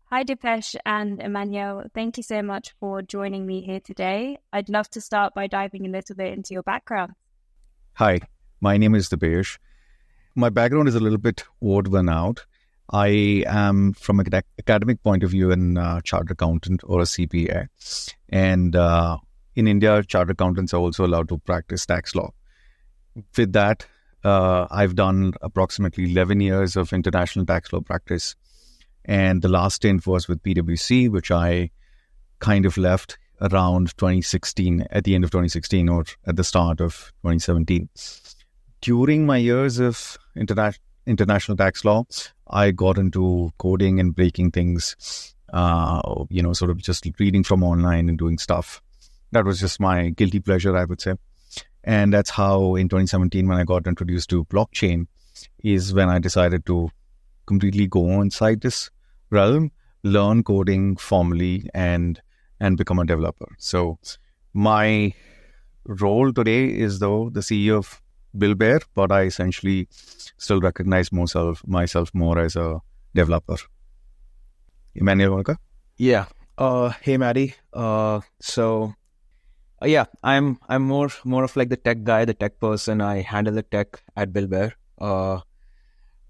Hi, Dipesh and Emmanuel. Thank you so much for joining me here today. I'd love to start by diving a little bit into your background. Hi, my name is Dipesh. My background is a little bit odd one out. I am, from an academic point of view, a chartered accountant or a CPA. And in India, chartered accountants are also allowed to practice tax law. With that, I've done approximately 11 years of international tax law practice. And the last stint was with PwC, which I kind of left around 2016, at the end of 2016 or at the start of 2017. During my years of international tax law, I got into coding and breaking things, sort of just reading from online and doing stuff. That was just my guilty pleasure, I would say. And that's how in 2017, when I got introduced to blockchain, is when I decided to completely go inside this realm, learn coding formally and become a developer. So my role today is though the CEO of BuildBear, but I essentially still recognize myself more as a developer. Emmanuel? Yeah. Hey, Maddie. I'm more of like the tech guy, the tech person. I handle the tech at BuildBear.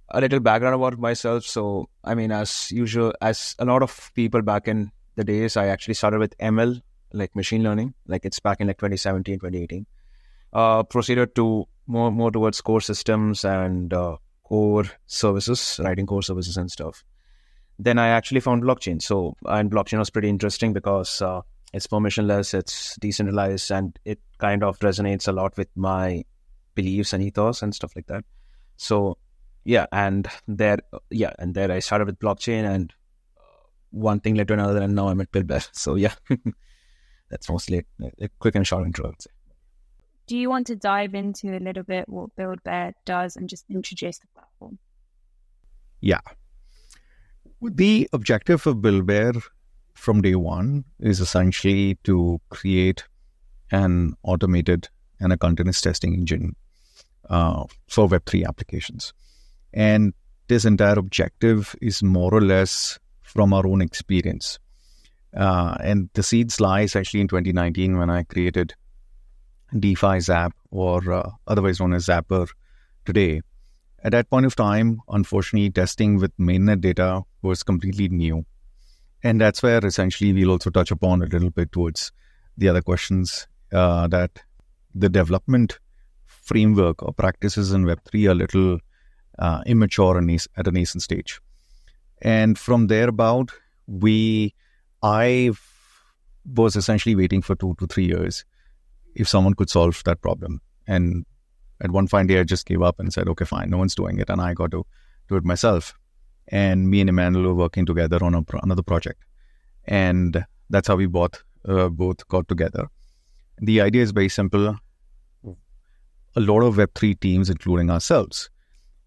A little background about myself. So, I mean, as usual, as a lot of people back in the days, I actually started with ML, like machine learning, like it's back in like 2017, 2018. Proceeded to more towards core systems and core services, writing core services and stuff. Then I actually found blockchain. And blockchain was pretty interesting because it's permissionless, it's decentralized, and it kind of resonates a lot with my beliefs and ethos and stuff like that. So, and there I started with blockchain, and one thing led to another, and now I'm at BuildBear. So yeah, that's mostly a quick and short intro, I would say. Do you want to dive into a little bit what BuildBear does and just introduce the platform? Yeah. The objective of BuildBear from day one is essentially to create an automated and a continuous testing engine for Web3 applications. And this entire objective is more or less from our own experience. And the seeds lie essentially in 2019 when I created DeFi Zap, or otherwise known as Zapper today. At that point of time, unfortunately, testing with mainnet data was completely new. And that's where essentially we'll also touch upon a little bit towards the other questions, that the development framework or practices in Web3 are a little immature and at a nascent stage. And from there about, I was essentially waiting for 2 to 3 years if someone could solve that problem. And at one fine day, I just gave up and said, okay, fine, no one's doing it, and I got to do it myself. And me and Emmanuel were working together on another project. And that's how we both got together. The idea is very simple. A lot of Web3 teams, including ourselves,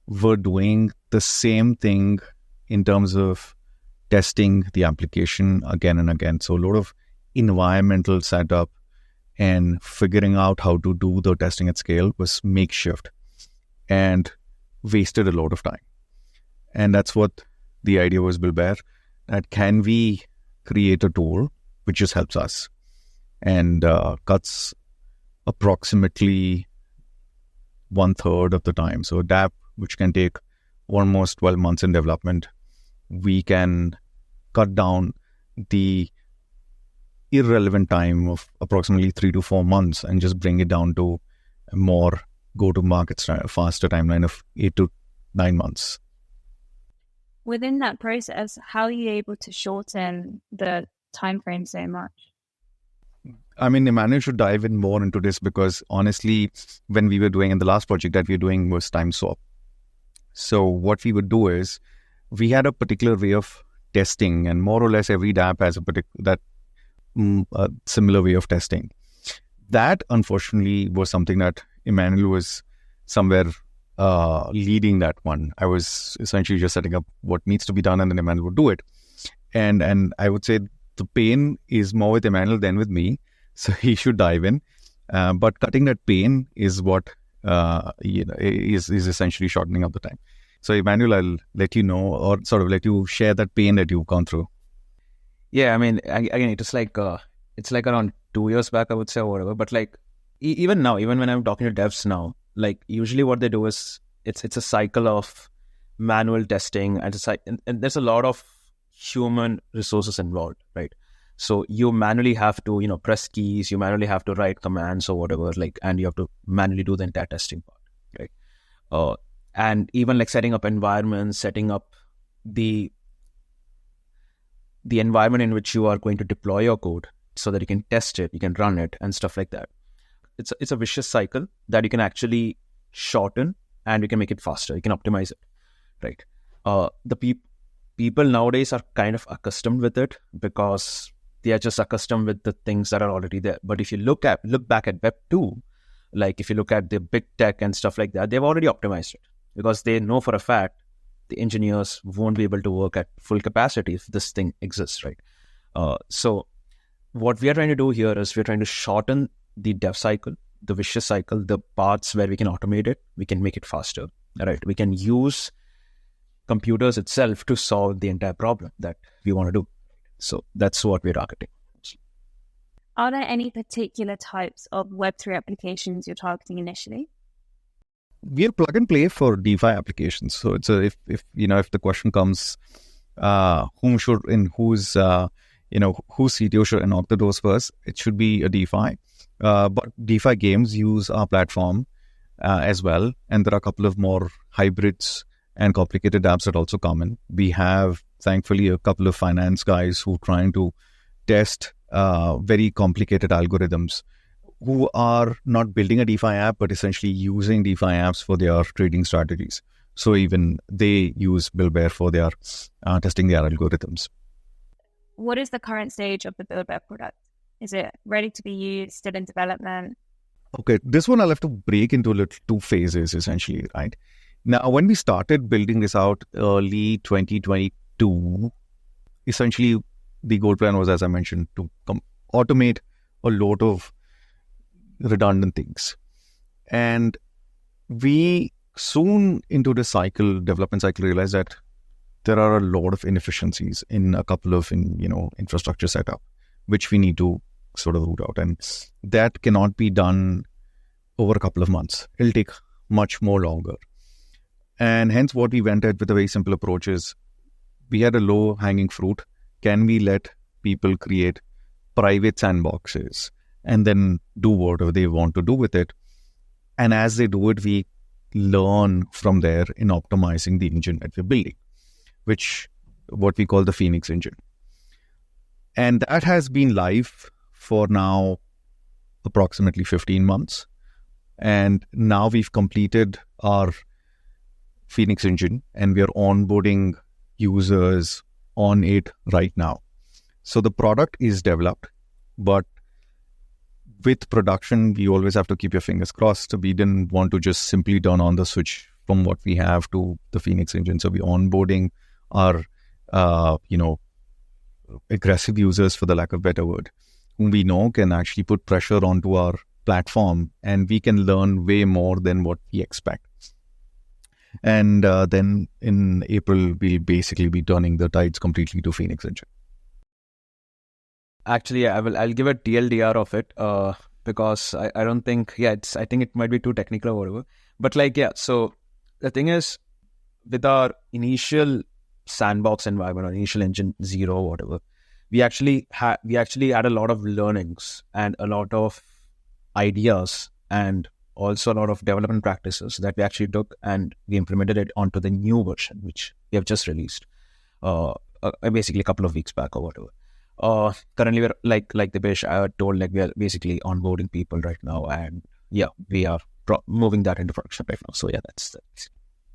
were doing the same thing in terms of testing the application again and again. So a lot of environmental setup and figuring out how to do the testing at scale was makeshift and wasted a lot of time. And that's what the idea was, BuildBear, that can we create a tool which just helps us and cuts approximately 1/3 of the time. So dApp, which can take almost 12 months in development, we can cut down the irrelevant time of approximately 3 to 4 months and just bring it down to a more go-to-market faster timeline of 8 to 9 months. Within that process, how are you able to shorten the time frame so much? I mean, Emmanuel should dive in more into this because honestly, when we were doing, in the last project that we were doing was time swap. So what we would do is we had a particular way of testing, and more or less every dApp has a similar way of testing. That unfortunately was something that Emmanuel was somewhere leading that one. I was essentially just setting up what needs to be done, and then Emmanuel would do it. And I would say the pain is more with Emmanuel than with me, so he should dive in. But cutting that pain is what is essentially shortening up the time. So Emmanuel, I'll let you know, or sort of let you share that pain that you've gone through. Yeah, I mean, again, it's like around 2 years back, I would say, or whatever. But like even now, even when I'm talking to devs now, like usually what they do is it's a cycle of manual testing, and and there's a lot of human resources involved, right? So you manually have to, press keys, you manually have to write commands or whatever, like, and you have to manually do the entire testing part, right? And even like setting up environments, setting up the environment in which you are going to deploy your code so that you can test it, you can run it and stuff like that. It's a vicious cycle that you can actually shorten, and you can make it faster. You can optimize it, right? The people nowadays are kind of accustomed with it because they are just accustomed with the things that are already there. But if you look back at Web 2, like if you look at the big tech and stuff like that, they've already optimized it because they know for a fact the engineers won't be able to work at full capacity if this thing exists, right? So what we are trying to do here is we're trying to shorten the dev cycle, the vicious cycle, the parts where we can automate it, we can make it faster, right? We can use computers itself to solve the entire problem that we want to do. So that's what we're targeting. Are there any particular types of Web3 applications you're targeting initially? We are plug and play for DeFi applications. So it's if the question comes, whose CTO should unlock the doors first, it should be a DeFi. But DeFi games use our platform as well, and there are a couple of more hybrids and complicated apps that also come in. We have, thankfully, a couple of finance guys who are trying to test very complicated algorithms, who are not building a DeFi app, but essentially using DeFi apps for their trading strategies. So even they use BuildBear for their testing their algorithms. What is the current stage of the BuildBear product? Is it ready to be used, still in development? Okay, this one I'll have to break into two phases, essentially, right? Now, when we started building this out early 2022, essentially the goal plan was, as I mentioned, to automate a lot of redundant things. And we soon into the development cycle, realized that there are a lot of inefficiencies in a couple of infrastructure setup, which we need to sort of root out. And that cannot be done over a couple of months. It'll take much more longer. And hence what we went at with a very simple approach is, we had a low hanging fruit. Can we let people create private sandboxes and then do whatever they want to do with it? And as they do it, we learn from there in optimizing the engine that we're building, which what we call the Phoenix engine. And that has been live for now approximately 15 months. And now we've completed our Phoenix engine and we are onboarding users on it right now. So the product is developed, but with production, we always have to keep your fingers crossed. We didn't want to just simply turn on the switch from what we have to the Phoenix engine. So we're onboarding our, aggressive users, for the lack of a better word, whom we know can actually put pressure onto our platform, and we can learn way more than what we expect. And then in April, we'll basically be turning the tides completely to Phoenix engine. Actually, I'll give a TLDR of it because I don't think, I think it might be too technical or whatever. But so the thing is, with our initial sandbox environment or initial engine 0 or whatever, we actually had a lot of learnings and a lot of ideas and also a lot of development practices that we actually took and we implemented it onto the new version, which we have just released basically a couple of weeks back or whatever. Currently, we're like Dipesh told, we are basically onboarding people right now, and we are moving that into production right now. So that's it.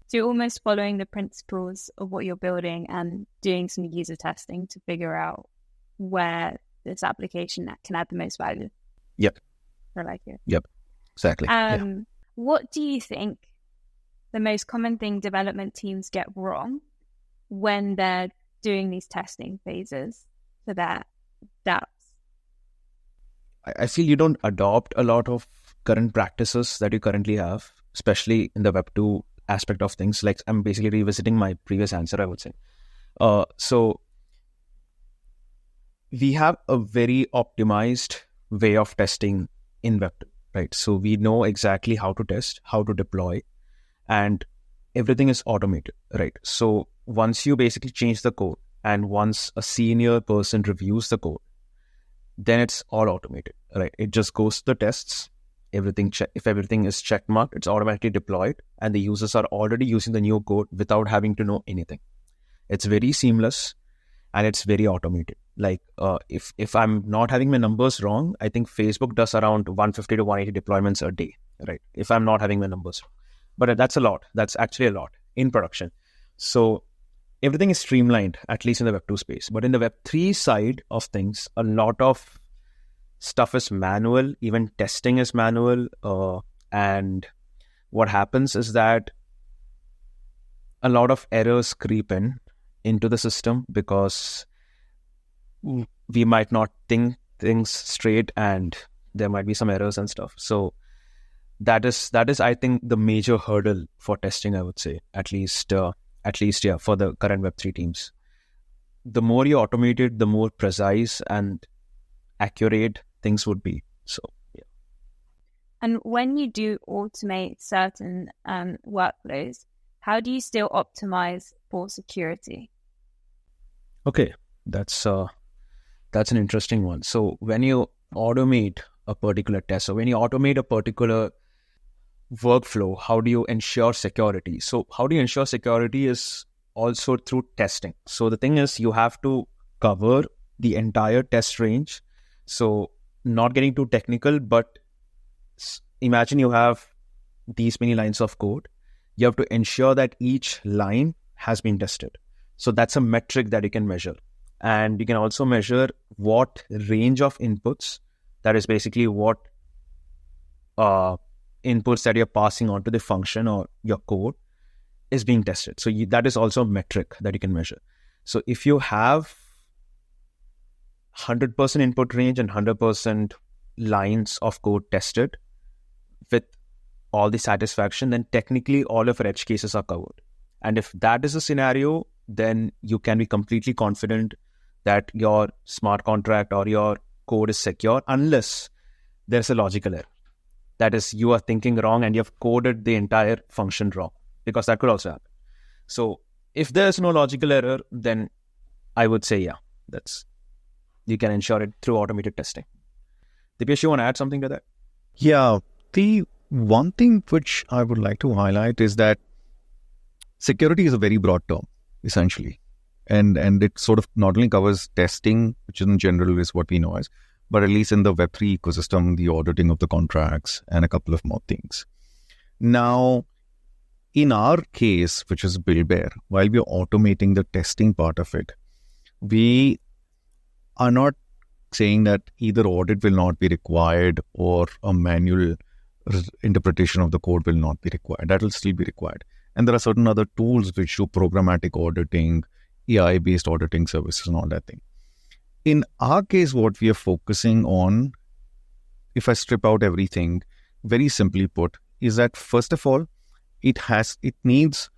So you're almost following the principles of what you're building and doing some user testing to figure out where this application can add the most value. Yep. I like it. Yep. Exactly. What do you think the most common thing development teams get wrong when they're doing these testing phases for that dApps? I feel you don't adopt a lot of current practices that you currently have, especially in the Web 2 aspect of things. Like, I'm basically revisiting my previous answer, I would say. So we have a very optimized way of testing in Web2, right? So we know exactly how to test, how to deploy, and everything is automated, right? So once you basically change the code and once a senior person reviews the code, then it's all automated, right? It just goes to the tests, if everything is check marked, it's automatically deployed and the users are already using the new code without having to know anything. It's very seamless and it's very automated. Like if I'm not having my numbers wrong, I think Facebook does around 150 to 180 deployments a day, right? If I'm not having my numbers wrong. But that's a lot. That's actually a lot in production. So everything is streamlined, at least in the Web2 space. But in the Web3 side of things, a lot of stuff is manual, even testing is manual. And what happens is that a lot of errors creep into the system because we might not think things straight and there might be some errors and stuff. So that is I think the major hurdle for testing, I would say, at least for the current Web3 teams. The more you automate it, the more precise and accurate things would be. So yeah. And when you do automate certain workflows, how do you still optimize for security? Okay, that's an interesting one. So when you automate a particular test, or when you automate a particular workflow, how do you ensure security? So how do you ensure security is also through testing. So the thing is, you have to cover the entire test range. So not getting too technical, but imagine you have these many lines of code. You have to ensure that each line has been tested. So that's a metric that you can measure. And you can also measure what range of inputs, that is basically what inputs that you're passing on to the function or your code is being tested. So that is also a metric that you can measure. So if you have 100% input range and 100% lines of code tested with all the satisfaction, then technically all of your edge cases are covered. And if that is a scenario, then you can be completely confident that your smart contract or your code is secure, unless there's a logical error. That is, you are thinking wrong and you have coded the entire function wrong, because that could also happen. So if there's no logical error, then I would say, yeah, you can ensure it through automated testing. Dipesh, you want to add something to that? Yeah, the one thing which I would like to highlight is that security is a very broad term, essentially. And it sort of not only covers testing, which in general is what we know as, but at least in the Web3 ecosystem, the auditing of the contracts and a couple of more things. Now, in our case, which is BuildBear, while we're automating the testing part of it, we are not saying that either audit will not be required or a manual interpretation of the code will not be required. That will still be required. And there are certain other tools which do programmatic auditing, AI-based auditing services and all that thing. In our case, what we are focusing on, if I strip out everything, very simply put, is that first of all, it needs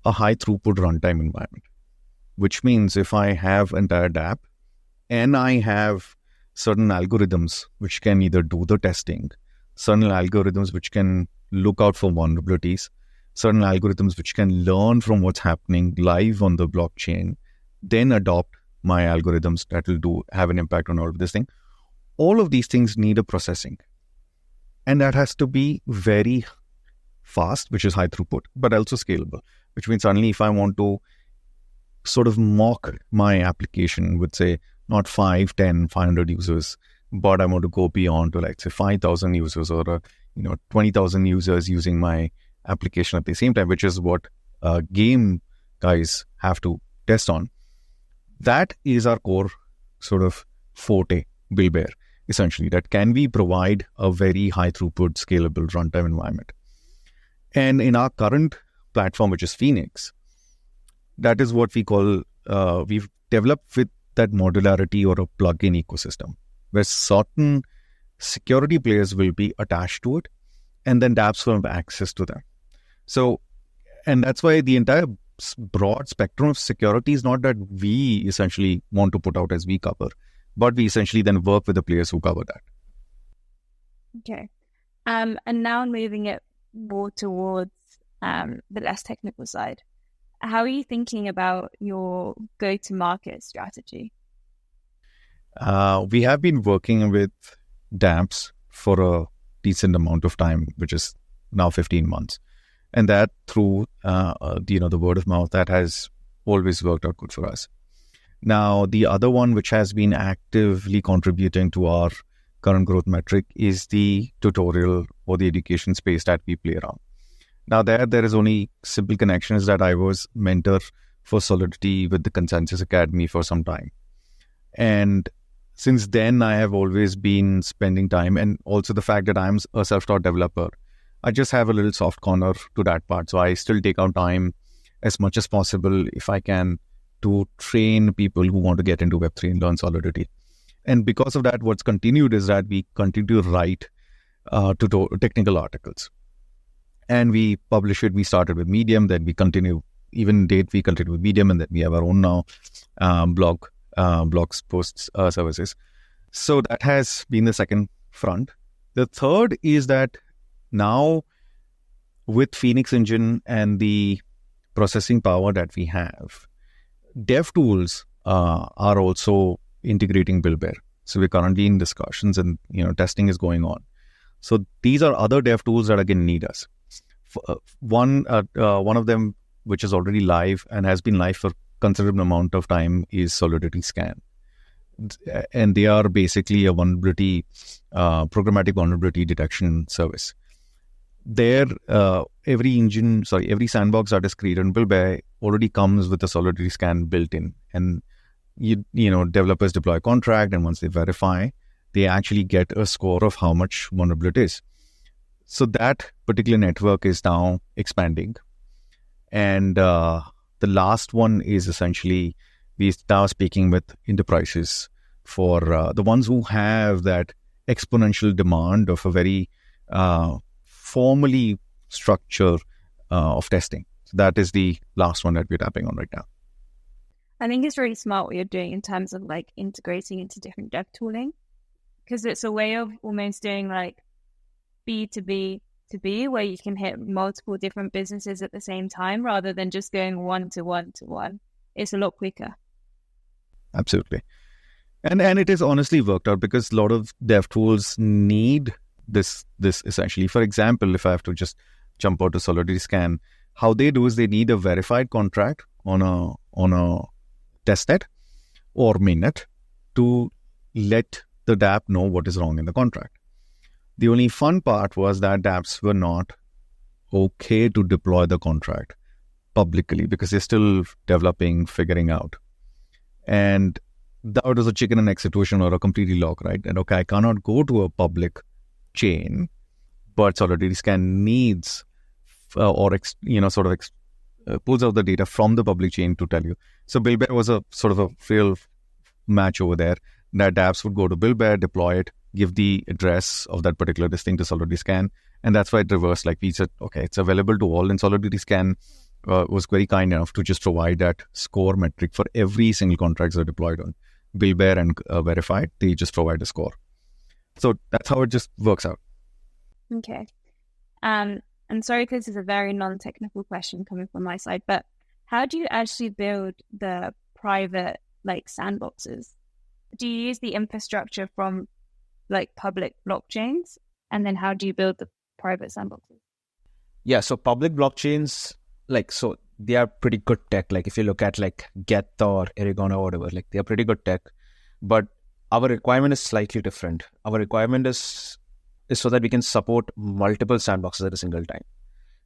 a high throughput runtime environment, which means if I have entire dApp and I have certain algorithms which can either do the testing, certain algorithms which can look out for vulnerabilities, certain algorithms which can learn from what's happening live on the blockchain, then adopt my algorithms that will have an impact on all of this thing. All of these things need a processing. And that has to be very fast, which is high throughput, but also scalable, which means suddenly if I want to sort of mock my application with, say, not 5, 10, 500 users, but I want to go beyond to, like, say, 5,000 users or 20,000 users using my application at the same time, which is what game guys have to test on. That is our core sort of forte, BuildBear, essentially, that can we provide a very high throughput, scalable runtime environment. And in our current platform, which is Phoenix, that is what we call, we've developed with that modularity or a plug-in ecosystem, where certain security players will be attached to it, and then dApps will have access to them. So, and that's why the entire broad spectrum of security is not that we essentially want to put out as we cover, but we essentially then work with the players who cover that. Okay. And now moving it more towards the less technical side, how are you thinking about your go-to-market strategy? We have been working with dApps for a decent amount of time, which is now 15 months. And that through, the word of mouth, that has always worked out good for us. Now, the other one which has been actively contributing to our current growth metric is the tutorial or the education space that we play around. Now, there is only simple connection is that I was mentor for Solidity with the Consensys Academy for some time. And since then, I have always been spending time, and also the fact that I'm a self-taught developer, I just have a little soft corner to that part. So I still take out time as much as possible, if I can, to train people who want to get into Web3 and learn Solidity. And because of that, what's continued is that we continue to write technical articles. And we publish it. We started with Medium, then we continue, even date, we continue with Medium, and then we have our own now blogs, posts, services. So that has been the second front. The third is that now with Phoenix Engine and the processing power that we have, dev tools are also integrating BuildBear. So we're currently in discussions, and testing is going on. So these are other dev tools that again need us. One of them, which is already live and has been live for considerable amount of time, is Solidity Scan, and they are basically a vulnerability, programmatic vulnerability detection service. There, every sandbox that is created in BuildBear already comes with a Solidity Scan built in, and developers deploy a contract, and once they verify, they actually get a score of how much vulnerable it is. So that particular network is now expanding. And the last one is essentially, we start speaking with enterprises for the ones who have that exponential demand of a very formally structure of testing. So that is the last one that we're tapping on right now. I think it's really smart what you're doing in terms of like integrating into different dev tooling, because it's a way of almost doing like B2B to B, where you can hit multiple different businesses at the same time rather than just going one to one to one. It's a lot quicker. Absolutely. And it is honestly worked out, because a lot of dev tools need this essentially. For example, if I have to just jump out to Solidity Scan, how they do is they need a verified contract on a testnet or mainnet to let the dApp know what is wrong in the contract. The only fun part was that dApps were not okay to deploy the contract publicly, because they're still developing, figuring out. And that was a chicken and egg situation, or a completely lock, right? And okay, I cannot go to a public chain, but Solidity Scan needs pulls out the data from the public chain to tell you. So BuildBear was a sort of a real match over there, that dApps would go to BuildBear, deploy it, give the address of that particular distinct to Solidity Scan. And that's why it reversed. Like we said, okay, it's available to all. And Solidity Scan was very kind enough to just provide that score metric for every single contracts that are deployed on BuildBear and verified. They just provide a score. So that's how it just works out. Okay. And sorry, because this is a very non-technical question coming from my side, but how do you actually build the private sandboxes? Do you use the infrastructure from public blockchains, and then how do you build the private sandboxes? Yeah, so public blockchains, so they are pretty good tech. If you look at Geth or Aragon or whatever, they are pretty good tech. But our requirement is slightly different. Our requirement is so that we can support multiple sandboxes at a single time,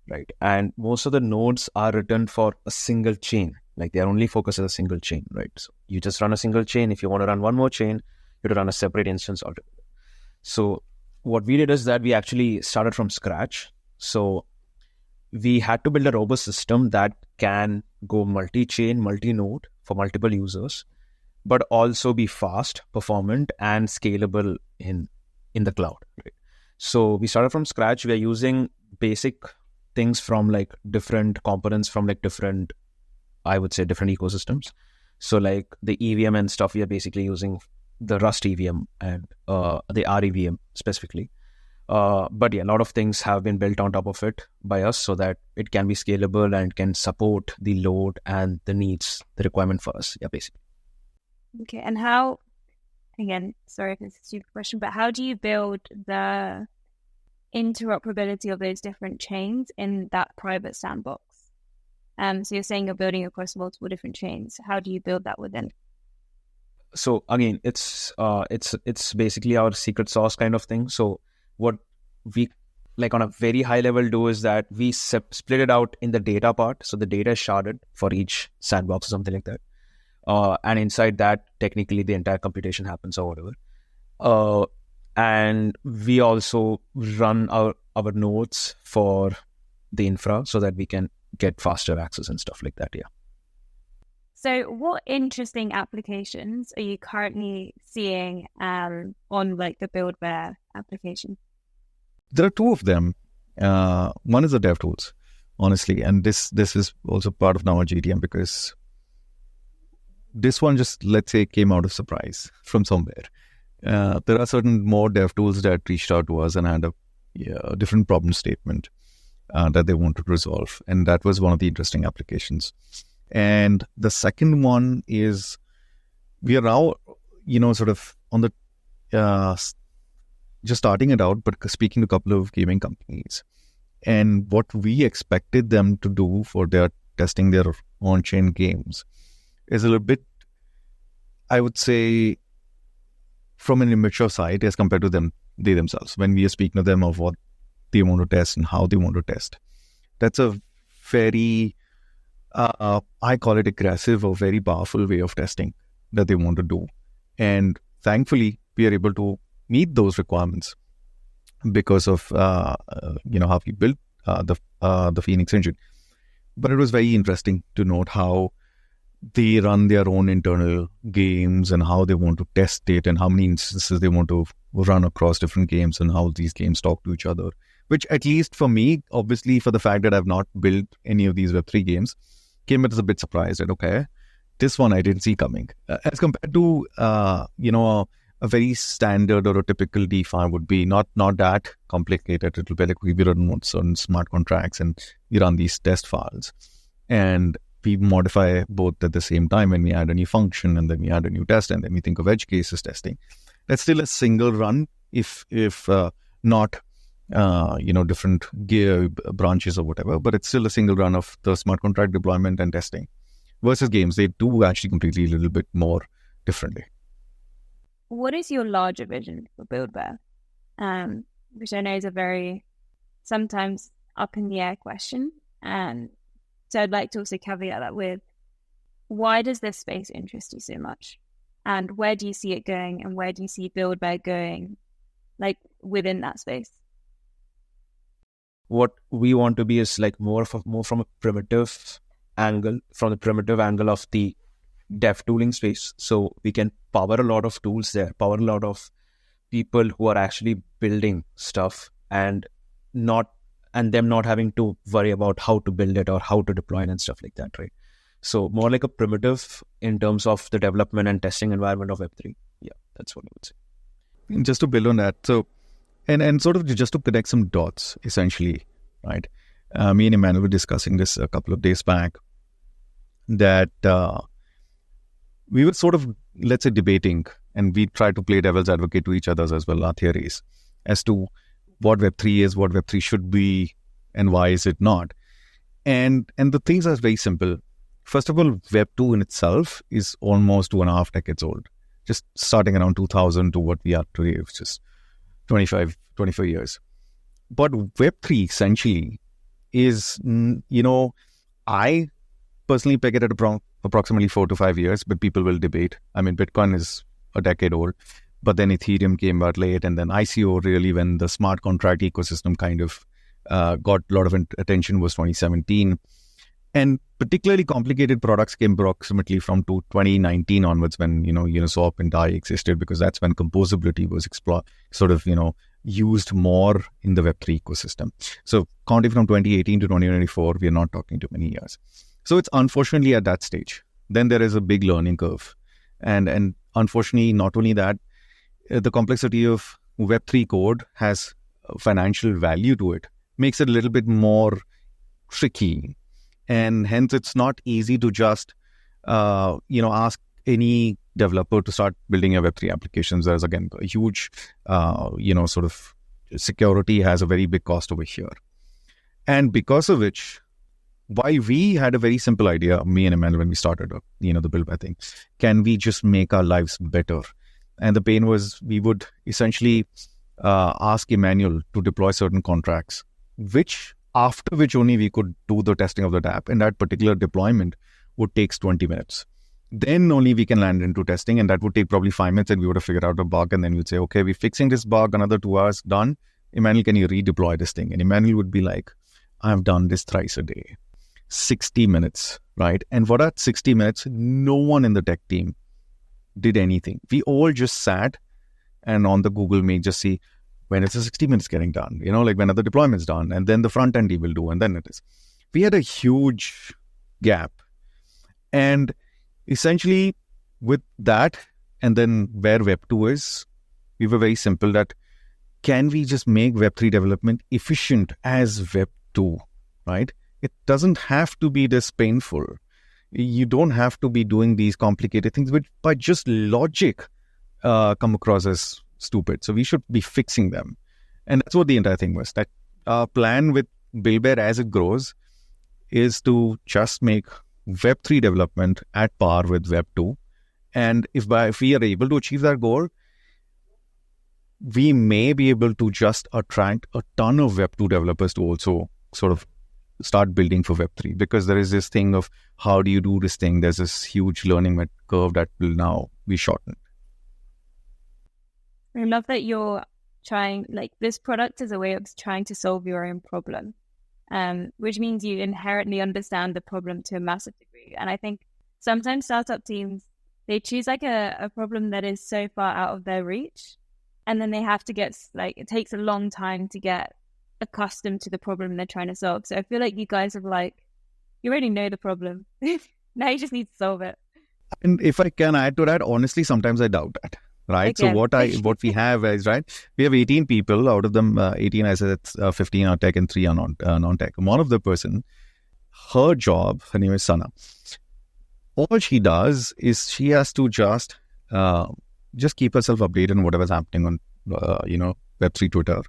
right? And most of the nodes are written for a single chain. They are only focused on a single chain, right? So you just run a single chain. If you want to run one more chain, you have to run a separate instance altogether. So what we did is that we actually started from scratch. So we had to build a robust system that can go multi-chain, multi-node for multiple users, but also be fast, performant, and scalable in the cloud, right? So we started from scratch. We are using basic things from different components from different ecosystems. So the EVM and stuff, we are basically using the Rust EVM and the REVM specifically. But yeah, a lot of things have been built on top of it by us so that it can be scalable and can support the load and the needs, the requirement for us. Yeah, basically. Okay, and how, again, sorry if it's a stupid question, but how do you build the interoperability of those different chains in that private sandbox? So you're saying you're building across multiple different chains. How do you build that within? So again, it's basically our secret sauce kind of thing. So what we like on a very high level do is that we split it out in the data part. So the data is sharded for each sandbox or something like that. And inside that, technically the entire computation happens or whatever. And we also run our nodes for the infra so that we can get faster access and stuff like that. Yeah. So what interesting applications are you currently seeing on like the BuildBear application? There are two of them. One is the dev tools, honestly, and this is also part of now our GTM because this one just, let's say, came out of surprise from somewhere. There are certain more dev tools that reached out to us and had a different problem statement that they wanted to resolve, and that was one of the interesting applications. And the second one is we are now, sort of on the just starting it out, but speaking to a couple of gaming companies, and what we expected them to do for their testing their on-chain games is a little bit, I would say, from an immature side as compared to they themselves. When we are speaking to them of what they want to test and how they want to test, that's a very, I call it aggressive or very powerful way of testing that they want to do. And thankfully, we are able to meet those requirements because of, how we built the Phoenix engine. But it was very interesting to note how they run their own internal games and how they want to test it and how many instances they want to run across different games and how these games talk to each other, which at least for me, obviously for the fact that I've not built any of these Web3 games, came as a bit surprised that, okay, this one I didn't see coming. As compared to, a very standard or a typical DeFi would be not that complicated. It will be like we run certain smart contracts and we run these test files. And we modify both at the same time when we add a new function and then we add a new test and then we think of edge cases testing. That's still a single run if not, different gear branches or whatever, but it's still a single run of the smart contract deployment and testing. Versus games, they do actually completely a little bit more differently. What is your larger vision for BuildBear? Which I know is a very sometimes up in the air question. So I'd like to also caveat that with, why does this space interest you so much? And where do you see it going? And where do you see BuildBear going, like within that space? What we want to be is like more from a primitive angle, from the primitive angle of the dev tooling space. So we can power a lot of tools there, power a lot of people who are actually building stuff and them not having to worry about how to build it or how to deploy it and stuff like that, right? So more like a primitive in terms of the development and testing environment of Web3. Yeah, that's what I would say. Just to build on that, so and sort of just to connect some dots, essentially, right? Me and Emmanuel were discussing this a couple of days back, that we were sort of, let's say, debating, and we tried to play devil's advocate to each other as well, our theories, as to what Web3 is, what Web3 should be, and why is it not. And the things are very simple. First of all, Web2 in itself is almost 2.5 decades old, just starting around 2000 to what we are today, which is 25 years. But Web3 essentially is, I personally peg it at approximately 4 to 5 years, but people will debate. I mean, Bitcoin is a decade old, but then Ethereum came out late, and then ICO really, when the smart contract ecosystem kind of got a lot of attention, was 2017. And particularly complicated products came approximately from 2019 onwards, when, Uniswap and DAI existed, because that's when composability was used more in the Web3 ecosystem. So counting from 2018 to 2024, we are not talking too many years. So it's unfortunately at that stage. Then there is a big learning curve. And unfortunately, not only that, the complexity of Web3 code has financial value to it, makes it a little bit more tricky. And hence, it's not easy to just, ask any developer to start building a Web3 applications. There's, again, a huge, sort of security has a very big cost over here. And because of which, while we had a very simple idea, me and Emmanuel, when we started, the BuildBear thing, can we just make our lives better? And the pain was we would essentially ask Emmanuel to deploy certain contracts, after which only we could do the testing of the app. And that particular deployment would take 20 minutes. Then only we can land into testing, and that would take probably 5 minutes, and we would have figured out a bug, and then we'd say, okay, we're fixing this bug, another 2 hours, done. Emmanuel, can you redeploy this thing? And Emmanuel would be like, I've done this thrice a day. 60 minutes, right? And for that 60 minutes, no one in the tech team did anything. We all just sat and on the Google Meet just see when is the 60 minutes getting done, like when are the deployments done, and then the front end he will do, and then it is. We had a huge gap. And essentially with that, and then where Web 2 is, we were very simple that can we just make Web 3 development efficient as Web 2, right? It doesn't have to be this painful. You don't have to be doing these complicated things, which by just logic come across as stupid. So we should be fixing them. And that's what the entire thing was. That our plan with BuildBear as it grows is to just make Web3 development at par with Web 2. And if we are able to achieve that goal, we may be able to just attract a ton of Web 2 developers to also sort of start building for Web 3, because there is this thing of how do you do this thing? There's this huge learning curve that will now be shortened. I love that you're trying, this product is a way of trying to solve your own problem, which means you inherently understand the problem to a massive degree. And I think sometimes startup teams, they choose a problem that is so far out of their reach, and then they have to get, it takes a long time to get accustomed to the problem they're trying to solve. So I feel like you guys have you already know the problem. Now you just need to solve it. And if I can add to that, honestly, sometimes I doubt that. Right. Okay. So what we have is, right, we have 18 people. Out of them, 18, I said 15 are tech and 3 are non-tech. One of the person, her job, her name is Sana. All she does is she has to just keep herself updated on whatever's happening on, Web3 Twitter,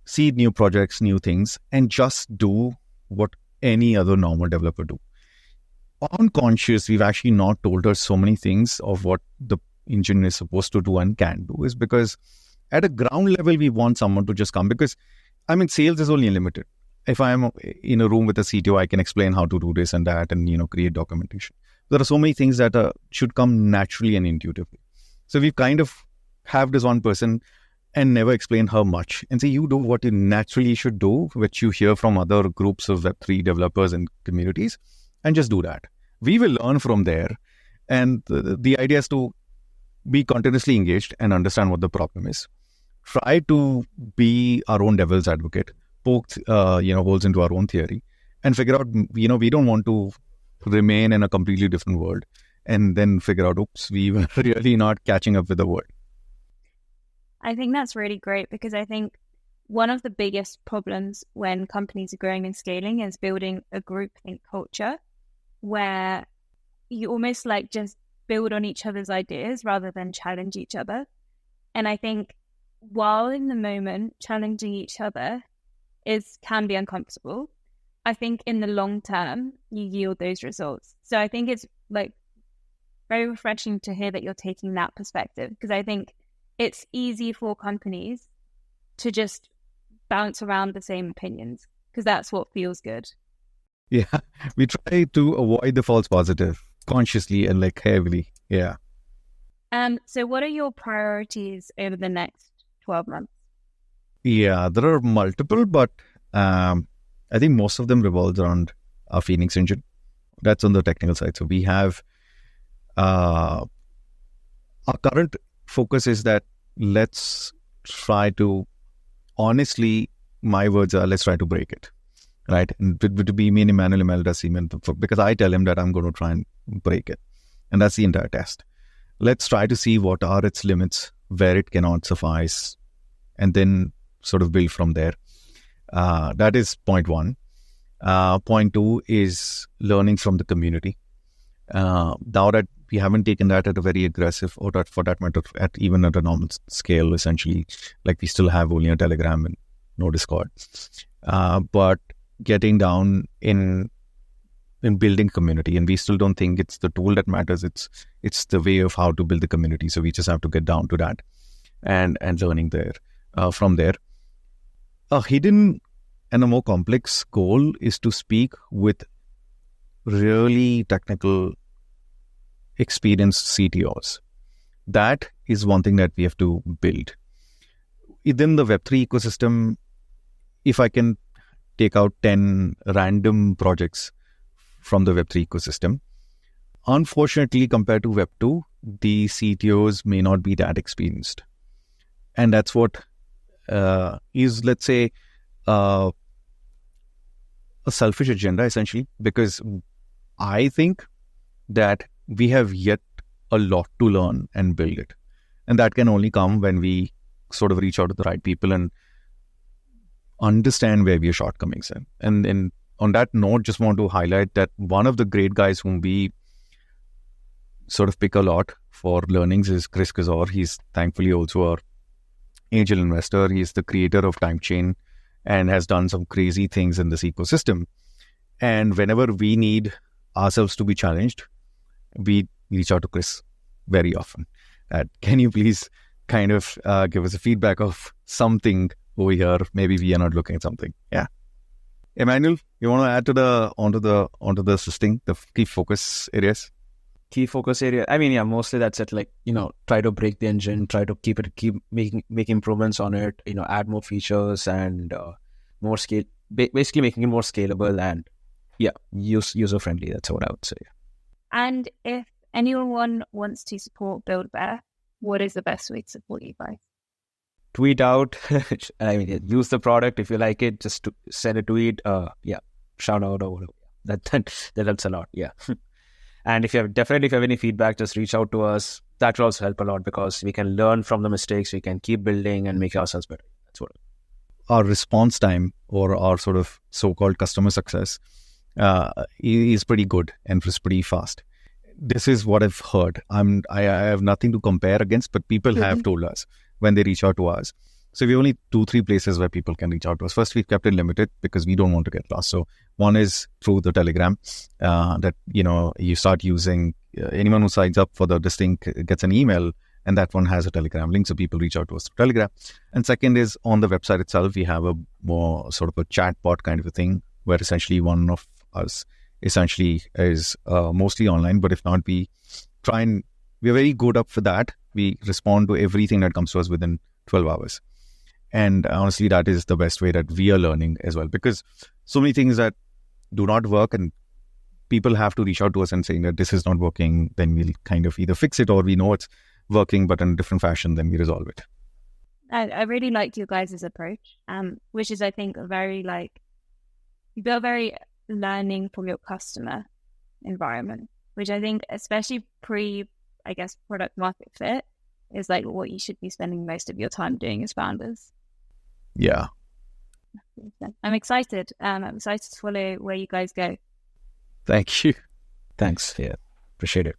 see new projects, new things, and just do what any other normal developer do. Unconscious, we've actually not told her so many things of what the engine is supposed to do and can do, is because at a ground level, we want someone to just come, because sales is only limited. If I'm in a room with a CTO, I can explain how to do this and that and, create documentation. There are so many things that should come naturally and intuitively. So we kind of have this one person and never explain her much and say, you do what you naturally should do, which you hear from other groups of Web3 developers and communities, and just do that. We will learn from there. And the idea is to be continuously engaged and understand what the problem is. Try to be our own devil's advocate, poke holes into our own theory, and figure out, we don't want to remain in a completely different world and then figure out, oops, we were really not catching up with the world. I think that's really great, because I think one of the biggest problems when companies are growing and scaling is building a groupthink culture where you almost just build on each other's ideas rather than challenge each other. And I think while in the moment challenging each other can be uncomfortable, I think in the long term you yield those results. So I think it's very refreshing to hear that you're taking that perspective, because I think it's easy for companies to just bounce around the same opinions because that's what feels good. Yeah, we try to avoid the false positive consciously and heavily. Yeah. So what are your priorities over the next 12 months? Yeah, there are multiple, but I think most of them revolves around our Phoenix engine. That's on the technical side. So we have our current focus is that let's try to, honestly, my words are, let's try to break it. Right? And to be me and Emmanuel does seem, because I tell him that I'm going to try and break it. And that's the entire test. let's try to see what are its limits, where it cannot suffice, and then sort of build from there. That is point one. Point two is learning from the community. Now that we haven't taken that at a very aggressive, or that for that matter, even at a normal scale, essentially, like we still have only a Telegram and no Discord. But getting down in building community, and we still don't think it's the tool that matters. It's the way of how to build the community. So we just have to get down to that and learning there from there. A hidden and a more complex goal is to speak with really technical, experienced CTOs. That is one thing that we have to build. Within the Web3 ecosystem, if I can take out 10 random projects from the Web3 ecosystem, unfortunately, compared to Web2, the CTOs may not be that experienced. And that's what is, let's say, a selfish agenda, essentially, because I think that we have yet a lot to learn and build it. And that can only come when we sort of reach out to the right people and understand where we are shortcomings in. And on that note, just want to highlight that one of the great guys whom we sort of pick a lot for learnings is Chris Kazor. He's thankfully also our angel investor. He's the creator of TimeChain and has done some crazy things in this ecosystem. And whenever we need ourselves to be challenged, we reach out to Chris very often. Can you please kind of give us a feedback of something over here? Maybe we are not looking at something. Yeah. Emmanuel, you want to add to onto the system, the key focus areas? Key focus area. I mean, yeah, mostly that's it. Like, try to break the engine, try to keep making improvements on it. Add more features and more scale. Basically, making it more scalable and user friendly. That's what I would say. And if anyone wants to support BuildBear, what is the best way to support you guys? Tweet out. I mean, use the product if you like it. Just to send a tweet. Shout out or whatever. That helps a lot. Yeah. And if you have any feedback, just reach out to us. That will also help a lot because we can learn from the mistakes. We can keep building and make ourselves better. That's what. Our response time or our sort of so-called customer success is pretty good and is pretty fast. This is what I've heard. I have nothing to compare against, but people have told us when they reach out to us. So we have only 2-3 places where people can reach out to us. First, we've kept it limited because we don't want to get lost. So one is through the Telegram that, you start using. Anyone who signs up for this thing gets an email, and that one has a Telegram link. So people reach out to us through Telegram. And second is on the website itself, we have a more sort of a chatbot kind of a thing where essentially one of us essentially is mostly online. But if not, we're very good up for that. We respond to everything that comes to us within 12 hours. And honestly, that is the best way that we are learning as well, because so many things that do not work and people have to reach out to us and saying that this is not working, then we'll kind of either fix it or we know it's working, but in a different fashion, then we resolve it. I really liked your guys' approach, which is, I think, you build very learning from your customer environment, which I think, especially product market fit, is like what you should be spending most of your time doing as founders. Yeah. I'm excited. I'm excited to follow where you guys go. Thank you. Thanks. Yeah. Appreciate it.